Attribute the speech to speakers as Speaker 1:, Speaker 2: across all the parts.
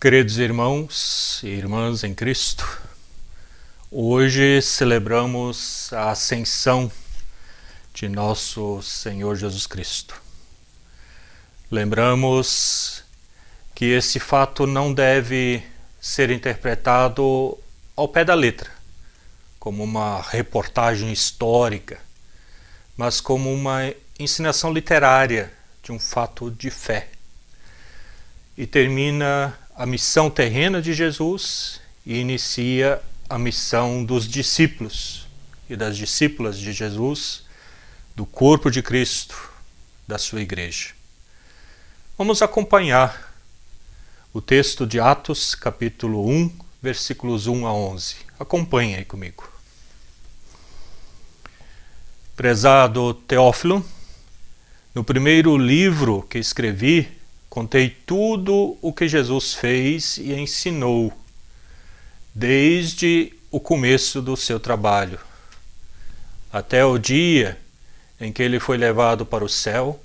Speaker 1: Queridos irmãos e irmãs em Cristo, hoje celebramos a ascensão de nosso Senhor Jesus Cristo. Lembramos que esse fato não deve ser interpretado ao pé da letra, como uma reportagem histórica, mas como uma ensinação literária de um fato de fé. E termina a missão terrena de Jesus e inicia a missão dos discípulos e das discípulas de Jesus, do corpo de Cristo, da sua igreja. Vamos acompanhar o texto de Atos, capítulo 1, versículos 1 a 11. Acompanhe aí comigo. Prezado Teófilo, no primeiro livro que escrevi, contei tudo o que Jesus fez e ensinou, desde o começo do seu trabalho, até o dia em que ele foi levado para o céu.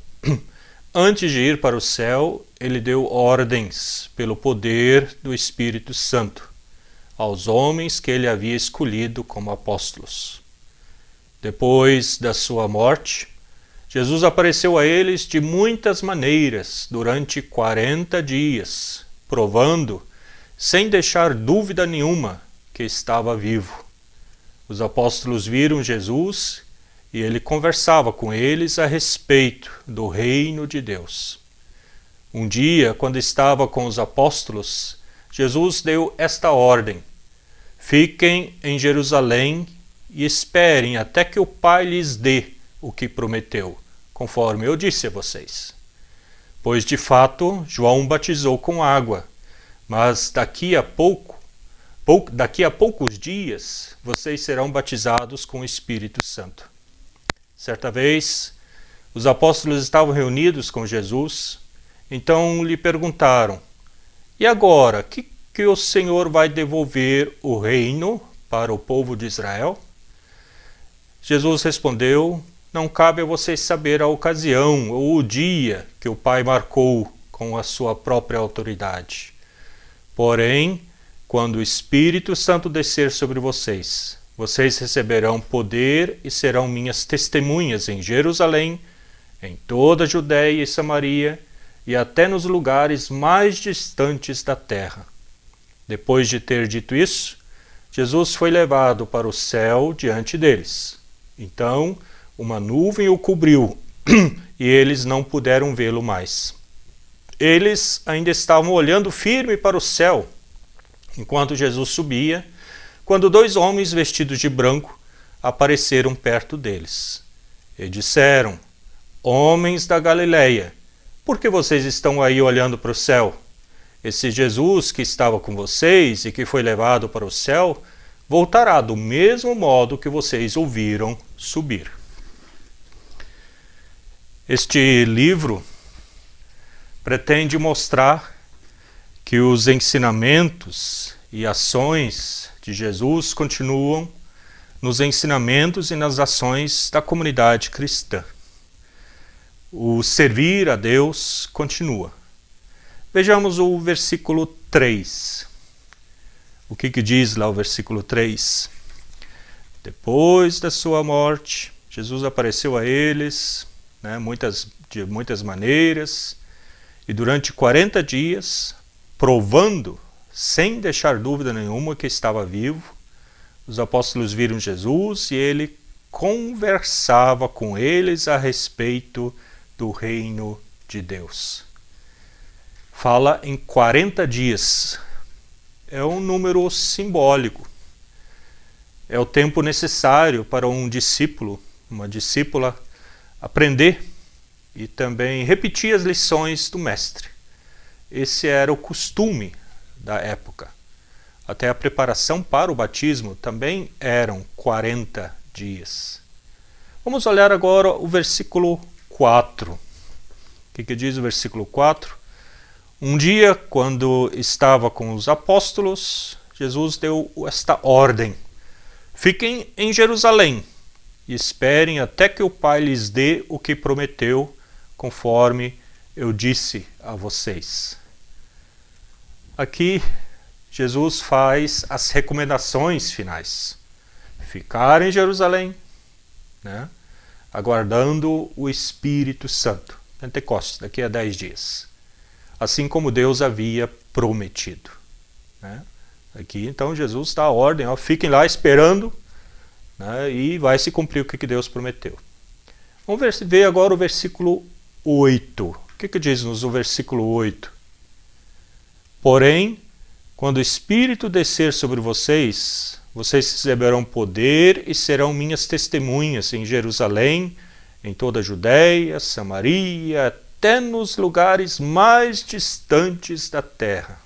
Speaker 1: Antes de ir para o céu, ele deu ordens pelo poder do Espírito Santo aos homens que ele havia escolhido como apóstolos. Depois da sua morte, Jesus apareceu a eles de muitas maneiras durante 40 dias, provando, sem deixar dúvida nenhuma, que estava vivo. Os apóstolos viram Jesus e ele conversava com eles a respeito do reino de Deus. Um dia, quando estava com os apóstolos, Jesus deu esta ordem: fiquem em Jerusalém e esperem até que o Pai lhes dê o que prometeu, conforme eu disse a vocês. Pois, de fato, João batizou com água, mas daqui a poucos dias, vocês serão batizados com o Espírito Santo. Certa vez, os apóstolos estavam reunidos com Jesus, então lhe perguntaram: e agora, que o Senhor vai devolver o reino para o povo de Israel? Jesus respondeu: não cabe a vocês saber a ocasião ou o dia que o Pai marcou com a sua própria autoridade. Porém, quando o Espírito Santo descer sobre vocês, vocês receberão poder e serão minhas testemunhas em Jerusalém, em toda a Judéia e Samaria e até nos lugares mais distantes da terra. Depois de ter dito isso, Jesus foi levado para o céu diante deles. Então, uma nuvem o cobriu e eles não puderam vê-lo mais. Eles ainda estavam olhando firme para o céu enquanto Jesus subia, quando dois homens vestidos de branco apareceram perto deles. E disseram: homens da Galileia, por que vocês estão aí olhando para o céu? Esse Jesus que estava com vocês e que foi levado para o céu voltará do mesmo modo que vocês o viram subir. Este livro pretende mostrar que os ensinamentos e ações de Jesus continuam nos ensinamentos e nas ações da comunidade cristã. O servir a Deus continua. Vejamos o versículo 3. O que diz lá o versículo 3? Depois da sua morte, Jesus apareceu a eles, de muitas maneiras, e durante 40 dias, provando, sem deixar dúvida nenhuma, que estava vivo, os apóstolos viram Jesus e ele conversava com eles a respeito do reino de Deus. Fala em 40 dias. É um número simbólico. É o tempo necessário para um discípulo, uma discípula, aprender e também repetir as lições do mestre. Esse era o costume da época. Até a preparação para o batismo também eram 40 dias. Vamos olhar agora o versículo 4. O que diz o versículo 4? Um dia, quando estava com os apóstolos, Jesus deu esta ordem: fiquem em Jerusalém e esperem até que o Pai lhes dê o que prometeu, conforme eu disse a vocês. aqui Jesus faz as recomendações finais. Ficar em Jerusalém, né, aguardando o Espírito Santo. Pentecostes, daqui a 10 dias. Assim como Deus havia prometido. Né? Aqui, então, Jesus dá a ordem, ó, fiquem lá esperando, né, e vai se cumprir o que Deus prometeu. Vamos ver agora o versículo 8. O que diz no versículo 8? Porém, quando o Espírito descer sobre vocês, vocês receberão poder e serão minhas testemunhas em Jerusalém, em toda a Judéia, Samaria, até nos lugares mais distantes da terra.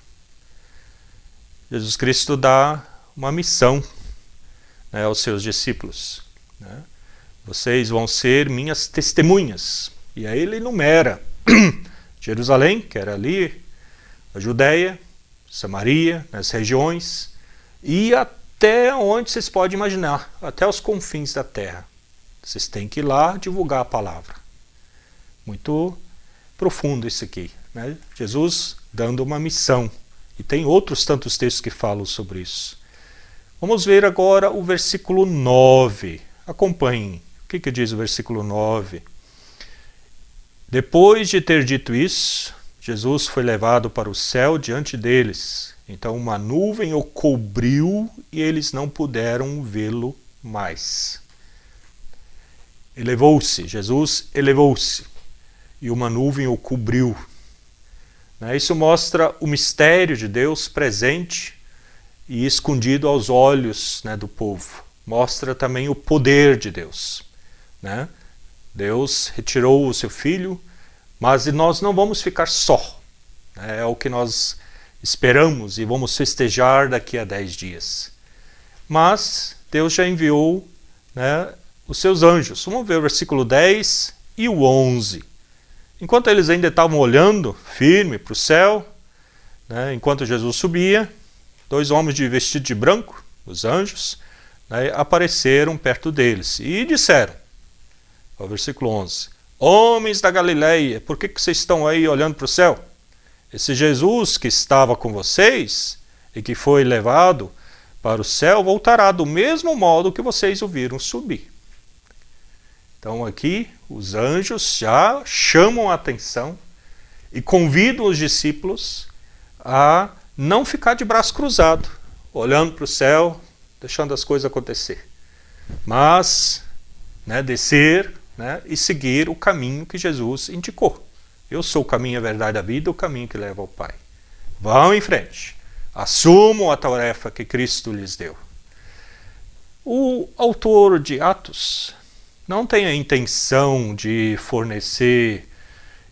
Speaker 1: Jesus Cristo dá uma missão, né, aos seus discípulos. Né? Vocês vão ser minhas testemunhas. E aí ele enumera Jerusalém, que era ali, a Judéia, Samaria, nas regiões, e até onde vocês podem imaginar, até os confins da terra. Vocês têm que ir lá divulgar a palavra. Muito profundo isso aqui. Né? Jesus dando uma missão. E tem outros tantos textos que falam sobre isso. Vamos ver agora o versículo 9. Acompanhem. O que diz o versículo 9? Depois de ter dito isso, Jesus foi levado para o céu diante deles. Então uma nuvem o cobriu e eles não puderam vê-lo mais. Elevou-se, Jesus elevou-se e uma nuvem o cobriu. Isso mostra o mistério de Deus presente e escondido aos olhos, né, do povo. Mostra também o poder de Deus. Né? Deus retirou o seu Filho, mas nós não vamos ficar só. É o que nós esperamos e vamos festejar daqui a 10 dias. Mas Deus já enviou, né, os seus anjos. Vamos ver o versículo 10 e o 11. Enquanto eles ainda estavam olhando firme para o céu, né, enquanto Jesus subia, 2 homens de vestido de branco, os anjos, né, apareceram perto deles e disseram, o versículo 11, homens da Galileia, por que vocês estão aí olhando para o céu? Esse Jesus que estava com vocês e que foi levado para o céu voltará do mesmo modo que vocês o viram subir. Então aqui os anjos já chamam a atenção e convidam os discípulos a não ficar de braço cruzado, olhando para o céu, deixando as coisas acontecer. Mas, né, descer, né, e seguir o caminho que Jesus indicou. Eu sou o caminho, a verdade, a vida, o caminho que leva ao Pai. Vão em frente. Assumam a tarefa que Cristo lhes deu. O autor de Atos não tem a intenção de fornecer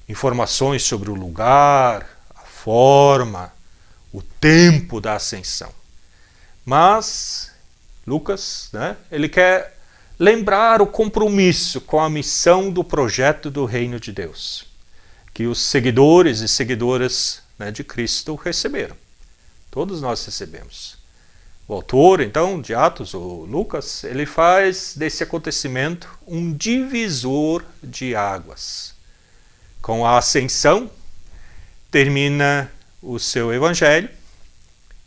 Speaker 1: informações sobre o lugar, a forma, o tempo da ascensão. Mas Lucas, né, ele quer lembrar o compromisso com a missão do projeto do Reino de Deus, que os seguidores e seguidoras, né, de Cristo receberam. Todos nós recebemos. O autor, então, de Atos, o Lucas, ele faz desse acontecimento um divisor de águas. Com a ascensão, termina o seu evangelho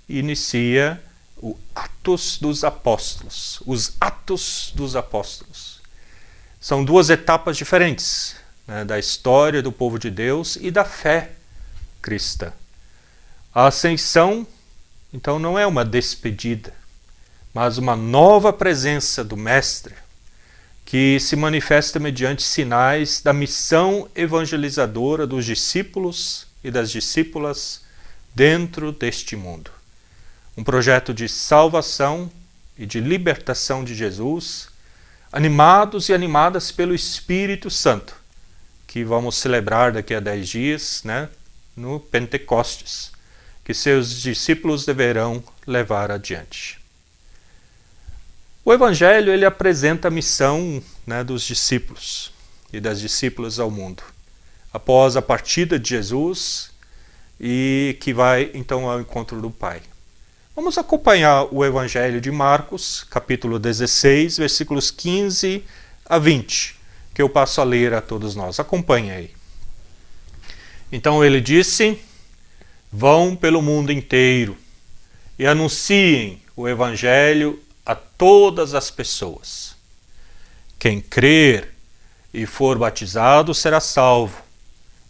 Speaker 1: e inicia o Atos dos Apóstolos. Os Atos dos Apóstolos. São 2 etapas diferentes, né, da história do povo de Deus e da fé cristã. A ascensão, então, não é uma despedida, mas uma nova presença do Mestre, que se manifesta mediante sinais da missão evangelizadora dos discípulos e das discípulas dentro deste mundo. Um projeto de salvação e de libertação de Jesus, animados e animadas pelo Espírito Santo, que vamos celebrar daqui a 10 dias, né, no Pentecostes, que seus discípulos deverão levar adiante. O Evangelho, ele apresenta a missão, né, dos discípulos e das discípulas ao mundo, após a partida de Jesus e que vai então ao encontro do Pai. Vamos acompanhar o Evangelho de Marcos, capítulo 16, versículos 15 a 20, que eu passo a ler a todos nós. Acompanhe aí. Então ele disse, Vão pelo mundo inteiro e anunciem o Evangelho a todas as pessoas. Quem crer e for batizado será salvo,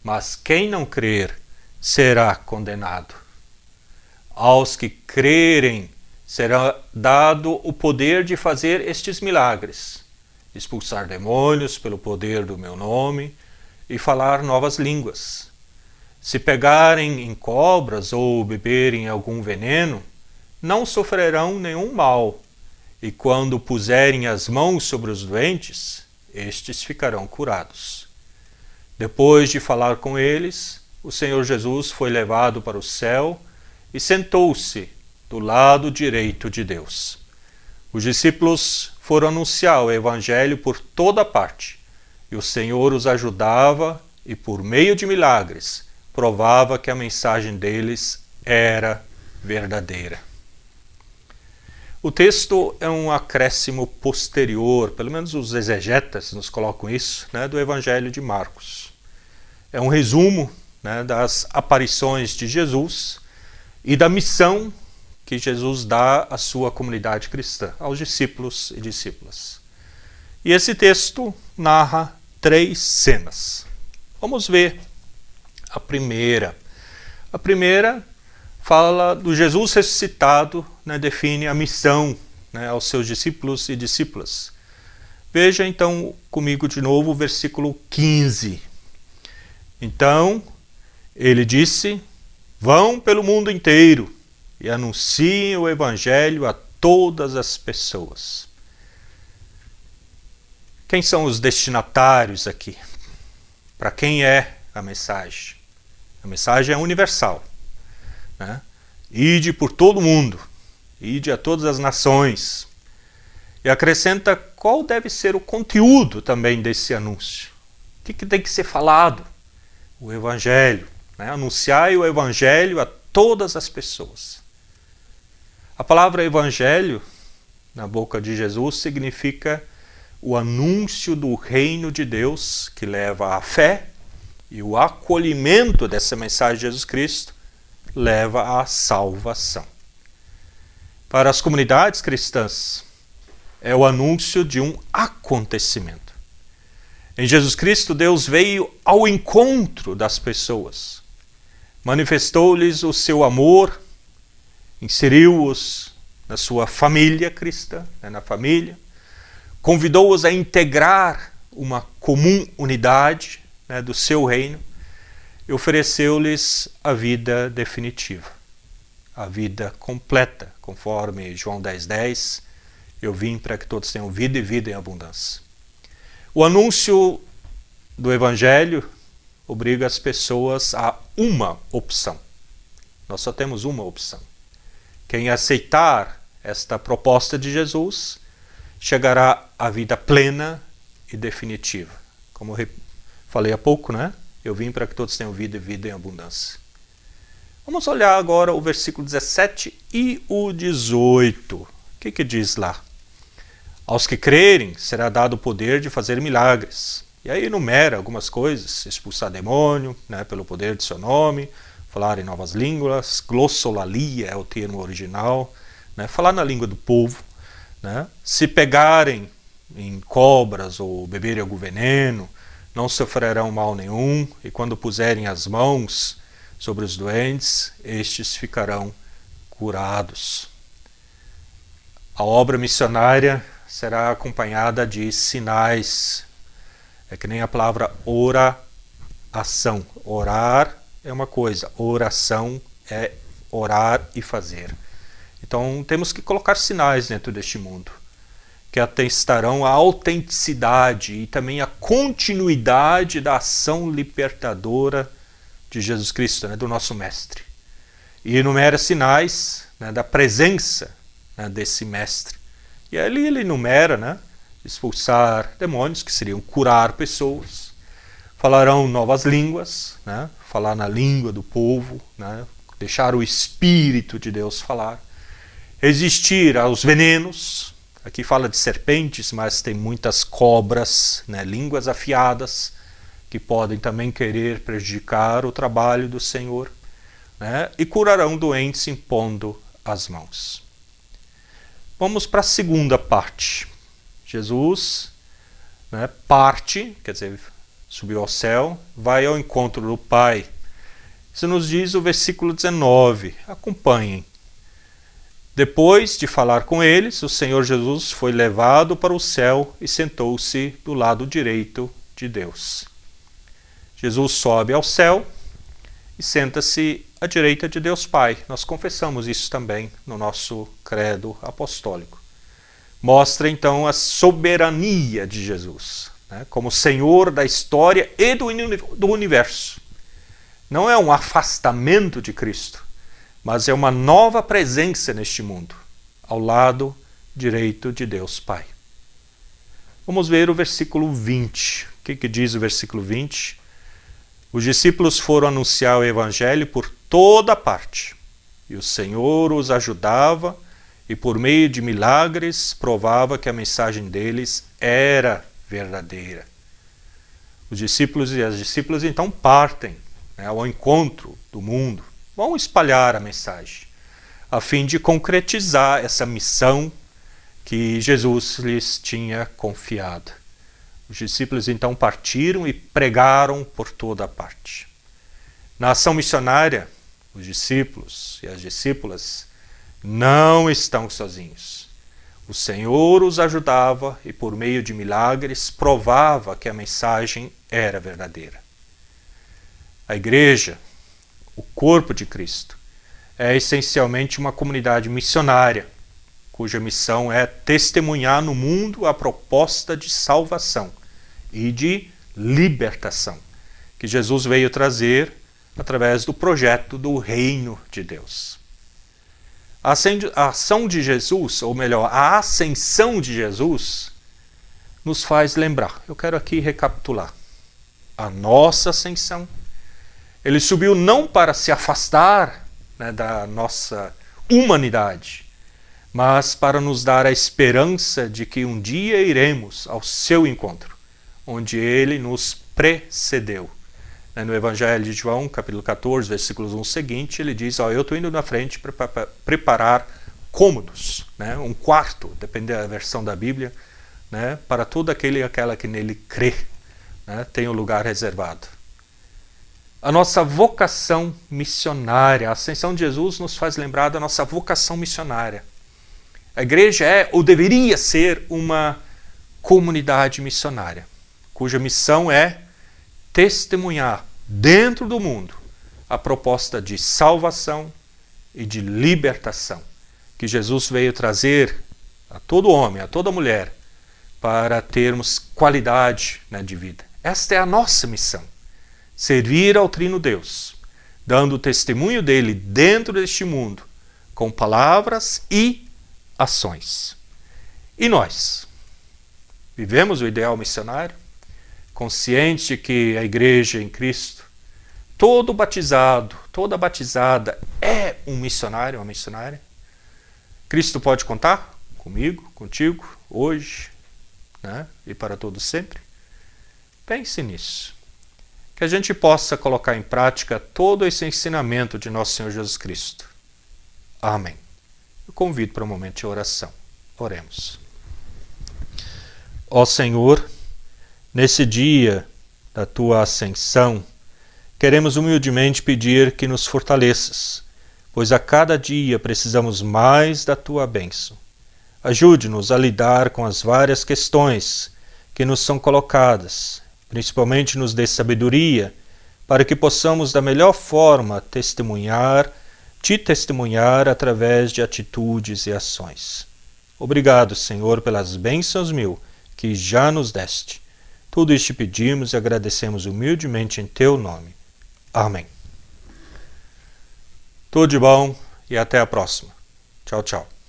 Speaker 1: mas quem não crer será condenado. Aos que crerem será dado o poder de fazer estes milagres, expulsar demônios pelo poder do meu nome e falar novas línguas. Se pegarem em cobras ou beberem algum veneno, não sofrerão nenhum mal, e quando puserem as mãos sobre os doentes, estes ficarão curados. Depois de falar com eles, o Senhor Jesus foi levado para o céu e sentou-se do lado direito de Deus. Os discípulos foram anunciar o Evangelho por toda parte, e o Senhor os ajudava e, por meio de milagres, provava que a mensagem deles era verdadeira. O texto é um acréscimo posterior, pelo menos os exegetas nos colocam isso, do Evangelho de Marcos. É um resumo das aparições de Jesus e da missão que Jesus dá à sua comunidade cristã, aos discípulos e discípulas. E esse texto narra 3 cenas. Vamos ver a primeira. A primeira fala do Jesus ressuscitado, define a missão aos seus discípulos e discípulas. Veja então comigo de novo o versículo 15. Então, ele disse: vão pelo mundo inteiro e anunciem o Evangelho a todas as pessoas. Quem são os destinatários aqui? Para quem é a mensagem? A mensagem é universal. Ide por todo mundo, ide a todas as nações. E acrescenta qual deve ser o conteúdo também desse anúncio. O que tem que ser falado? O Evangelho. Anunciai o Evangelho a todas as pessoas. A palavra Evangelho, na boca de Jesus, significa o anúncio do reino de Deus, que leva à fé, e o acolhimento dessa mensagem de Jesus Cristo leva à salvação. Para as comunidades cristãs, é o anúncio de um acontecimento. Em Jesus Cristo, Deus veio ao encontro das pessoas, manifestou-lhes o seu amor, inseriu-os na sua família cristã, na família, convidou-os a integrar uma comum unidade do seu reino e ofereceu-lhes a vida definitiva, a vida completa, conforme João 10:10, eu vim para que todos tenham vida e vida em abundância. O anúncio do Evangelho obriga as pessoas a uma opção. Nós só temos uma opção. Quem aceitar esta proposta de Jesus chegará à vida plena e definitiva. Como eu falei há pouco, Eu vim para que todos tenham vida e vida em abundância. Vamos olhar agora o versículo 17 e o 18. O que diz lá? Aos que crerem será dado o poder de fazer milagres. E aí enumera algumas coisas: expulsar demônio, pelo poder de seu nome, falar em novas línguas, glossolalia é o termo original, falar na língua do povo, se pegarem em cobras ou beberem algum veneno, não sofrerão mal nenhum, e quando puserem as mãos sobre os doentes, estes ficarão curados. A obra missionária será acompanhada de sinais. É que nem a palavra oração. Orar é uma coisa, oração é orar e fazer. Então temos que colocar sinais dentro deste mundo, que atestarão a autenticidade e também a continuidade da ação libertadora de Jesus Cristo, do nosso Mestre. E enumera sinais da presença desse Mestre. E ali ele enumera expulsar demônios, que seriam curar pessoas, falarão novas línguas, falar na língua do povo, deixar o Espírito de Deus falar, resistir aos venenos. Aqui fala de serpentes, mas tem muitas cobras, línguas afiadas, que podem também querer prejudicar o trabalho do Senhor. né, e curarão doentes impondo as mãos. Vamos para a segunda parte. Jesus, né, parte, quer dizer, subiu ao céu, vai ao encontro do Pai. Isso nos diz o versículo 19. Acompanhem. Depois de falar com eles, o Senhor Jesus foi levado para o céu e sentou-se do lado direito de Deus. Jesus sobe ao céu e senta-se à direita de Deus Pai. Nós confessamos isso também no nosso credo apostólico. Mostra então a soberania de Jesus, né, como Senhor da história e do universo. Não é um afastamento de Cristo, mas é uma nova presença neste mundo, ao lado direito de Deus Pai. Vamos ver o versículo 20. O que diz o versículo 20? Os discípulos foram anunciar o evangelho por toda parte, e o Senhor os ajudava e por meio de milagres provava que a mensagem deles era verdadeira. Os discípulos e as discípulas então partem, né, ao encontro do mundo, vão espalhar a mensagem, a fim de concretizar essa missão que Jesus lhes tinha confiado. Os discípulos então partiram e pregaram por toda a parte. Na ação missionária, os discípulos e as discípulas não estão sozinhos. O Senhor os ajudava e por meio de milagres provava que a mensagem era verdadeira. A igreja, o corpo de Cristo, é essencialmente uma comunidade missionária, cuja missão é testemunhar no mundo a proposta de salvação e de libertação que Jesus veio trazer através do projeto do reino de Deus. A ação de Jesus, ou melhor, a ascensão de Jesus, nos faz lembrar. Eu quero aqui recapitular. A nossa ascensão. Ele subiu não para se afastar, né, da nossa humanidade, mas para nos dar a esperança de que um dia iremos ao seu encontro, onde ele nos precedeu. No Evangelho de João, capítulo 14, versículos 1 seguinte, ele diz, eu estou indo na frente para preparar cômodos, né, um quarto, depende da versão da Bíblia, né, para todo aquele e aquela que nele crê, né, tem um lugar reservado. A nossa vocação missionária, a ascensão de Jesus nos faz lembrar da nossa vocação missionária. A igreja é, ou deveria ser, uma comunidade missionária, cuja missão é testemunhar dentro do mundo a proposta de salvação e de libertação que Jesus veio trazer a todo homem, a toda mulher, para termos qualidade, né, de vida. Esta é a nossa missão. Servir ao Trino Deus, dando testemunho dele dentro deste mundo, com palavras e ações. E nós? Vivemos o ideal missionário? Consciente de que a igreja em Cristo, todo batizado, toda batizada é um missionário, uma missionária? Cristo pode contar comigo, contigo, hoje, né, e para todos sempre? Pense nisso. Que a gente possa colocar em prática todo esse ensinamento de nosso Senhor Jesus Cristo. Amém. Eu convido para um momento de oração. Oremos. Ó Senhor, nesse dia da tua ascensão, queremos humildemente pedir que nos fortaleças, pois a cada dia precisamos mais da tua bênção. Ajude-nos a lidar com as várias questões que nos são colocadas, principalmente nos dê sabedoria, para que possamos da melhor forma te testemunhar através de atitudes e ações. Obrigado, Senhor, pelas bênçãos mil que já nos deste. Tudo isto te pedimos e agradecemos humildemente em teu nome. Amém. Tudo de bom e até a próxima. Tchau, tchau.